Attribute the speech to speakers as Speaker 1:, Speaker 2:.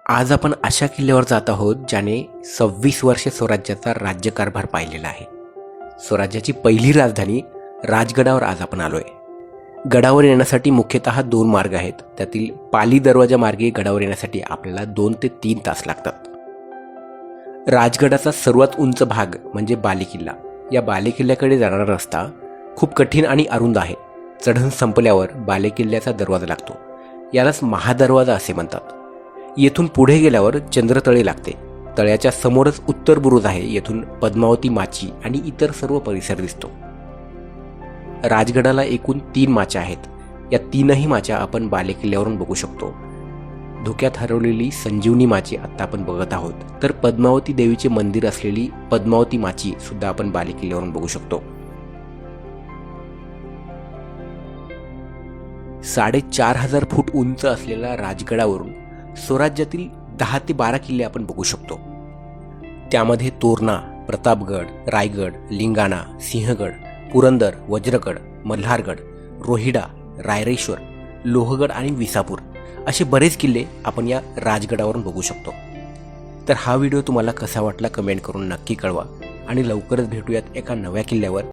Speaker 1: आज आपण अशा किल्ल्यावर जात आहोत ज्याने 26 वर्षे स्वराज्याचा राज्यकारभार पाहिलेला आहे. स्वराज्याची पहिली राजधानी राजगडावर आज आपण आलोय. गडावर येण्यासाठी मुख्यतः 2 मार्ग आहेत. त्यातील पाली दरवाजा मार्गे गडावर येण्यासाठी आपल्याला 2 ते 3 तास लागतात. राजगडाचा सर्वात उंच भाग म्हणजे बालेकिल्ला. या बालेकिल्ल्याकडे जाणारा रस्ता खूप कठीण आणि अरुंद आहे. चढण संपल्यावर बालेकिल्ल्याचा दरवाजा लागतो. यालाच महादरवाजा असे म्हणतात. येथून पुढे गेल्यावर चंद्रतळे लागते. तळ्याच्या समोरच उत्तर बुरुज आहे. येथून पद्मावती माची आणि इतर सर्व परिसर दिसतो. राजगडाला एकूण 3 माच्या आहेत. या 3ही माच्या आपण बालेकिल्ल्यावरून बघू शकतो. धुक्यात हरवलेली संजीवनी माची आता आपण बघत आहोत, तर पद्मावती देवीचे मंदिर असलेली पद्मावती माची सुद्धा आपण बालेकिल्ल्यावरून बघू शकतो. 4500 फूट उंच असलेल्या राजगडावरून स्वराज्यातील 10 ते 12 किल्ले आपण बघू शकतो. त्यामध्ये तोरणा, प्रतापगड, रायगड, लिंगाणा, सिंहगड, पुरंदर, वज्रगड, मल्हारगड, रोहिडा, रायरेश्वर, लोहगड आणि विसापूर असे बरेच किल्ले आपण या राजगडावरून बघू शकतो. तर हा व्हिडिओ तुम्हाला कसा वाटला कमेंट करून नक्की कळवा आणि लवकरच भेटूयात एका नव्या किल्ल्यावर.